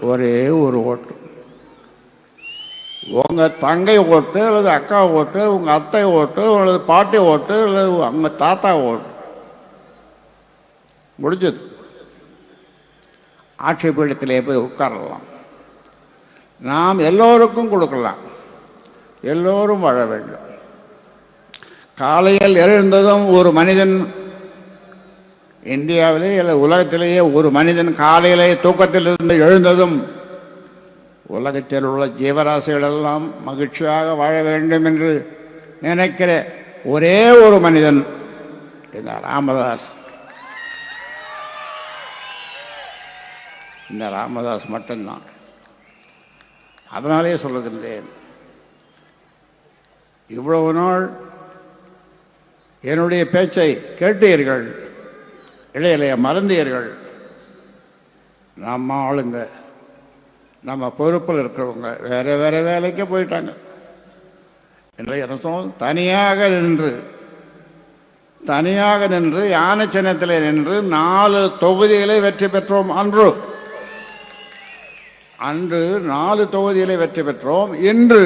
ஒரே ஒரு ஓட்டு. உங்கள் தங்கை ஓட்டு அல்லது அக்கா ஓட்டு, உங்கள் அத்தை ஓட்டு அல்லது பாட்டி ஓட்டு அல்லது அவங்க தாத்தா ஓட்டு, முடிஞ்சது. ஆட்சி பீடத்திலே போய் உட்காரலாம். நாம் எல்லோருக்கும் கொடுக்கலாம். எல்லோரும் வாழ வேண்டும். காலையில் எழுந்ததும் ஒரு மனிதன், இந்தியாவிலே இல்லை உலகத்திலேயே ஒரு மனிதன் காலையிலே தூக்கத்திலிருந்து எழுந்ததும் உலகத்தில் உள்ள ஜீவராசிகளெல்லாம் மகிழ்ச்சியாக வாழ வேண்டும் என்று நினைக்கிற ஒரே ஒரு மனிதன் இந்த ராமதாஸ். இந்த ராமதாஸ் மட்டும்தான். அதனாலே சொல்லுகின்றேன், இவ்வளவு நாள் என்னுடைய பேச்சை கேட்டீர்கள், இடையிலே மறந்தீர்கள். நம்ம ஆளுங்க, நம்ம பொறுப்பில் இருக்கிறவங்க வேறு வேறு வேலைக்கு போயிட்டாங்க. இன்றைய அரசும் தனியாக நின்று யானை சின்னத்திலே நின்று 4 தொகுதிகளை வெற்றி பெற்றோம். அன்று 4 தொகுதிகளை வெற்றி பெற்றோம். இன்று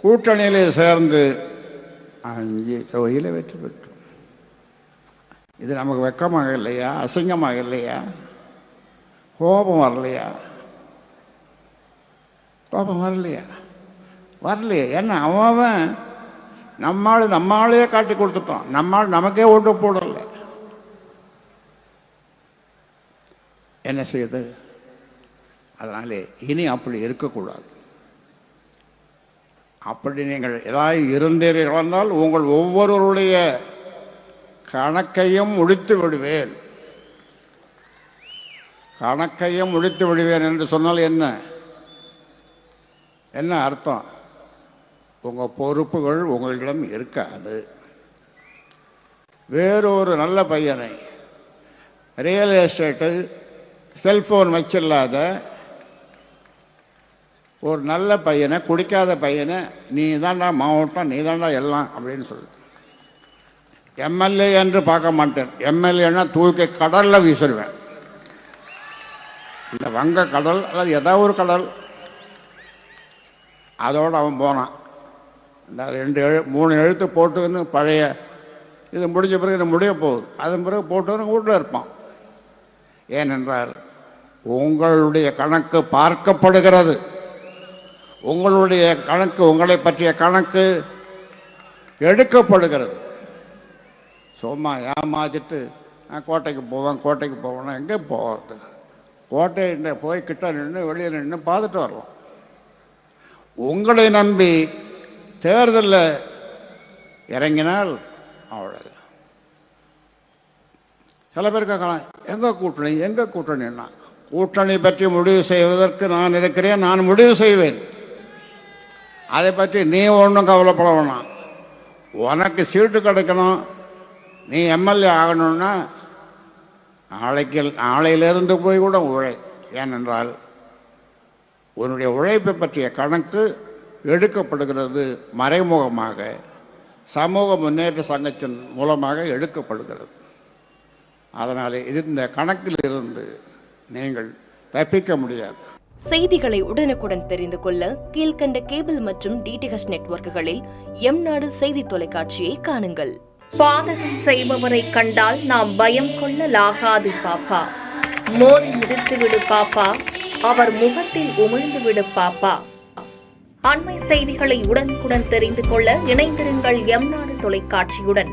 கூட்டணியிலே சேர்ந்து 5 தொகுதியிலே வெற்றி பெற்றோம். இது நமக்கு வெக்கமாக இல்லையா? அசிங்கமாக இல்லையா? கோபம் வரலையா? கோபம் வரலையா? ஏன்னா அவன் நம்மாளையே காட்டி கொடுத்துட்டான். நம்மால் நமக்கே ஓட்டு போடலை. என்ன செய்யுது? அதனாலே இனி அப்படி இருக்கக்கூடாது. அப்படி நீங்கள் ஏதாவது இருந்தீர்கள் வந்தால் உங்கள் ஒவ்வொருவருடைய கணக்கையும் முடித்து விடுவேன். கணக்கையும் முடித்து விடுவேன் என்று சொன்னால் என்ன அர்த்தம்? உங்கள் பொறுப்புகள் உங்களிடம் இருக்காது. வேறொரு நல்ல பையனை, ரியல் எஸ்டேட்டு, செல்ஃபோன் வச்சில்லாத ஒரு நல்ல பையனை, குடிக்காத பையனை, நீ தாண்டா மாவட்டம், நீ தாண்டா எல்லாம் அப்படின்னு சொல்லு. எம்எல்ஏ என்று பார்க்க மாட்டேன். எம்எல்ஏன்னா தூக்கி கடலில் வீசிடுவேன். இந்த வங்க கடல் அல்லது ஏதாவது ஒரு கடல், அதோடு அவன் போனான். இந்த 3 எழுத்து போட்டுன்னு பழைய இது முடிஞ்ச பிறகு இது முடிய போகுது. அதன் பிறகு போட்டுன்னு வீட்டில் இருப்பான். ஏனென்றால் உங்களுடைய கணக்கு பார்க்கப்படுகிறது. உங்களுடைய கணக்கு, உங்களை பற்றிய கணக்கு எடுக்கப்படுகிறது. சும்மா ஏமாத்திட்டு நான் கோட்டைக்கு போவேன்னா எங்கே போகிறது? கோட்டை போய் கிட்ட நின்று வெளியில் நின்று பார்த்துட்டு வரலாம். உங்களை நம்பி தேர்தலில் இறங்கினால் அவ்வளோதான். சில பேர் கேட்கலாம், எங்கே கூட்டணின்னா, கூட்டணி பற்றி முடிவு செய்வதற்கு நான் இருக்கிறேன், நான் முடிவு செய்வேன். அதை பற்றி நீ ஒன்றும் கவலைப்பட வேணாம். உனக்கு சீட்டு கிடைக்கணும், நீ எம்எல்ஏ ஆகணும்னா நாளையிலிருந்து போய் கூட உழை. ஏனென்றால் உன்னுடைய உழைப்பை பற்றிய கணக்கு எடுக்கப்படுகிறது. மறைமுகமாக சமூக முன்னேற்ற சங்கத்தின் மூலமாக எடுக்கப்படுகிறது. அதனாலே இந்த கணக்கில் இருந்து நீங்கள் தப்பிக்க முடியாது. செய்திகளை உடனுக்குடன் தெரிந்து கொள்ள கீழ்கண்ட கேபிள் மற்றும் டிடிஹெச் நெட்வொர்க்குகளில் எம்நாடு செய்தி தொலைக்காட்சியை காணுங்கள். பாதகம் செய்பவரை கண்டால் நாம் பயம் கொள்ளலாகாது பாப்பா. மோதி மிதித்துவிடு பாப்பா, அவர் முகத்தில் உமிழ்ந்துவிடு பாப்பா. அண்மை செய்திகளை உடனுக்குடன் தெரிந்து கொள்ள இணைந்திருங்கள் எம்நாடு தொலைக்காட்சியுடன்.